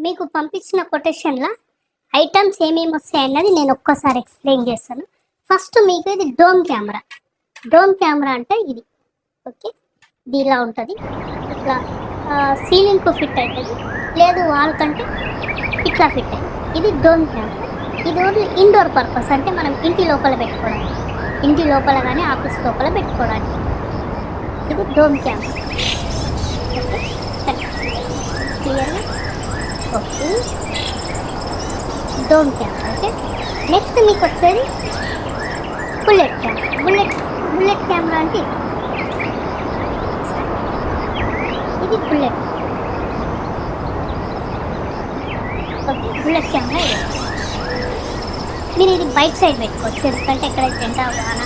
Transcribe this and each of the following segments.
మీకు పంపించిన కొటేషన్లో ఐటమ్స్ ఏమేమి వస్తాయి అన్నది నేను ఒక్కసారి ఎక్స్ప్లెయిన్ చేస్తాను. ఫస్ట్ మీకు ఇది డోమ్ కెమెరా. డోమ్ కెమెరా అంటే ఇది ఓకే, ఇది ఇలా ఉంటుంది, ఇట్లా సీలింగ్కు ఫిట్ అవుతుంది, లేదు వాల్ కంటే ఇట్లా ఫిట్ అయింది. ఇది డోమ్ కెమెరా. ఇది ఓన్లీ ఇండోర్ పర్పస్, అంటే మనం ఇంటి లోపల పెట్టుకోవడానికి, ఇంటి లోపల కానీ ఆఫీస్ లోపల పెట్టుకోవడానికి. ఇది డోమ్ కెమెరా. ఓకే క్లియర్గా okay, dome camera. Okay, next మీకు వచ్చేది బుల్లెట్ కెమెరా. బుల్లెట్ కెమెరా అంటే ఇది బుల్లెట్. ఓకే, బుల్లెట్ కెమెరా ఇది. మీరు ఇది బైక్ సైడ్ పెట్టుకోవచ్చు, ఎందుకంటే ఎక్కడైతే ఎండ వాన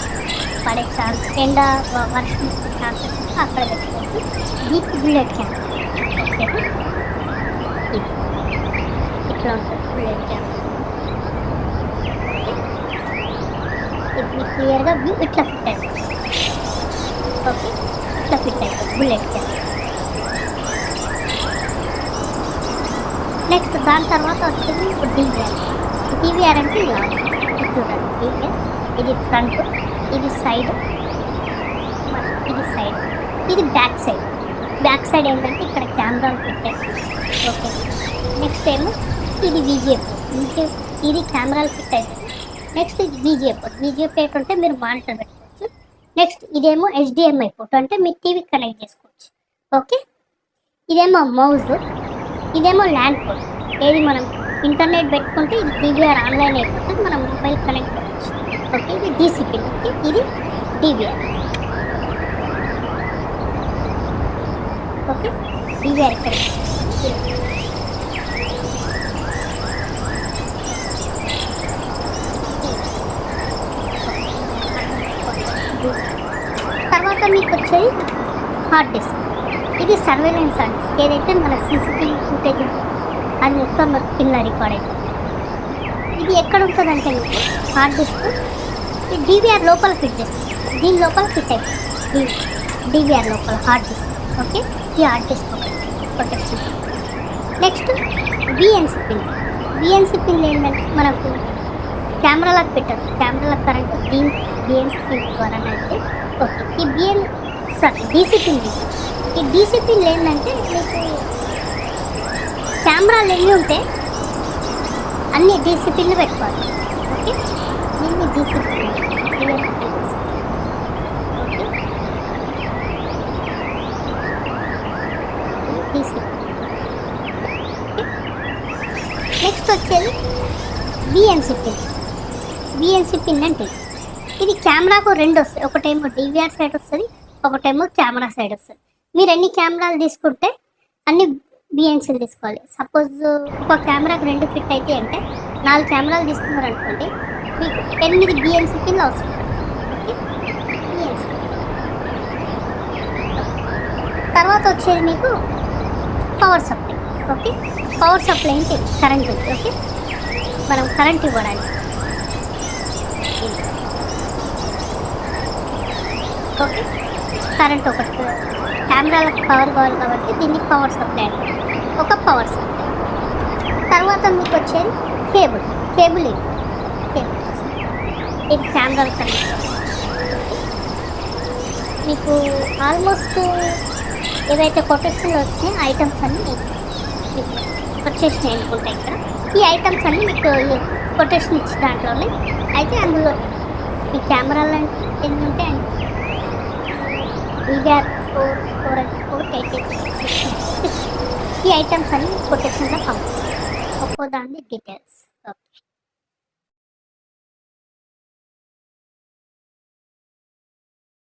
పడే ఛాన్స్, ఎండ వర్షం వచ్చే ఛాన్సెస్ ఉంటే అక్కడ పెట్టుకోవచ్చు. దీనికి బుల్లెట్ కెమెరా. ఓకే, ఇది ఇట్లా ఉంటుంది బుల్లెట్ కెమెరా. ఇది మీకు క్లియర్గా వ్యూ ఇట్లా ఫిట్ అవుతుంది. ఓకే, ఇట్లా ఫిట్ అవుతుంది బుల్లెట్ కెమెరా. నెక్స్ట్ దాని తర్వాత వచ్చేది డివిఆర్. డివిఆర్ అంటే ఇలా ఇది చూడండి, డివిఆర్ ఇది ఫ్రంట్, ఇది సైడ్, ఇది సైడ్, ఇది బ్యాక్ సైడ్. బ్యాక్ సైడ్ ఏంటంటే ఇక్కడ కెమెరాలు పెట్టారు. ఓకే, నెక్స్ట్ ఏమో ఇది విజిఎఫ్. ఇది కెమెరాలు ఫిట్ అవుతుంది. నెక్స్ట్ ఇది విజిఎఫ్ పోర్ట్ ఉంటే మీరు మానిటర్ పెట్టుకోవచ్చు. నెక్స్ట్ ఇదేమో HDMI పోర్ట్, అంటే మీరు టీవీకి కనెక్ట్ చేసుకోవచ్చు. ఓకే, ఇదేమో మౌజ్, ఇదేమో ల్యాండ్ పోర్ట్. ఏది మనం ఇంటర్నెట్ పెట్టుకుంటే ఇది డివిఆర్ ఆన్లైన్ అయిపోతుంది, మనం మొబైల్ కనెక్ట్ చేయవచ్చు. ఓకే, ఇది DC పిన్. ఇది డివిఆర్. ఓకే, డివిఆర్ ఇక్కడ. తర్వాత మీకు వచ్చేది హార్డ్ డిస్క్. ఇది సర్వేలెన్స్ హార్డ్ డిస్క్. ఏదైతే మన CCTV ఫుటేజ్ అది మొత్తం పిల్ల రికార్డ్ అవుతుంది. ఇది ఎక్కడ ఉంటుందంటే మీకు హార్డ్ డిస్క్ ఈ డివిఆర్ లోపల ఫిట్ చేస్తుంది, దీని లోపల ఫిట్ అవుతుంది డివిఆర్ లోపల హార్డ్ డిస్క్. ఓకే, ఈ hard disk protection. Next BNC pin. BNC pin ఏంటంటే మనకు కెమెరాలకు పెట్టదు, కెమెరాలకు కరెంట్ దీని బిఎన్సి పిన్ ద్వారా అయితే. ఓకే, ఈ DC పిన్. ఈ DC పిన్ ఏంటంటే మీకు కెమెరాలు ఎన్ని ఉంటే అన్ని DC పిన్లు పెట్టుకోవాలి. ఓకే, దీన్ని DC పిన్. నెక్స్ట్ వచ్చేది బిఎన్సి పిన్. బిఎన్సి పిన్ అంటే ఇది కెమెరాకు రెండు వస్తాయి, ఒకటేమో డివిఆర్ సైడ్ వస్తుంది, ఒకటేమో కెమెరా సైడ్ వస్తుంది. మీరు ఎన్ని కెమెరాలు తీసుకుంటే అన్ని బిఎన్సీలు తీసుకోవాలి. సపోజ్ ఒక కెమెరాకి 2 ఫిట్ అయితే అంటే 4 కెమెరాలు తీసుకున్నారు అనుకోండి, మీకు 8 బిఎన్సీ పిన్లు అవసరం. Okay, BNC. తర్వాత వచ్చేది మీకు power supply. Okay, power supply అంటే కరెంట్ ఉంది. ఓకే, మనం కరెంట్ ఇవ్వడానికి. ఓకే, కరెంట్ ఒకటి కెమెరాలకు పవర్ కావాలి కాబట్టి దీన్ని పవర్ సప్లై అంటే ఒక పవర్ సప్లై. తర్వాత మీకు వచ్చేది కేబుల్. ఇది కెమెరాలు కనెక్ట్. మీకు ఆల్మోస్ట్ ఏవైతే కొటేషన్లో వచ్చినాయి ఐటమ్స్ అన్నీ మీకు వచ్చేసినాయి అనుకుంటా. ఇక్కడ ఈ ఐటమ్స్ అన్నీ మీకు కొటేషన్ ఇచ్చిన దాంట్లోనే అయితే అందులో మీ కెమెరాలు ఎన్ని ఉంటాయి అంటే DVR 4, 8, 6 ఈ ఐటమ్స్ అన్ని కొటేషన్లో పంపిస్తాను. ఒక్కో దాని డీటెయిల్స్. ఓకే.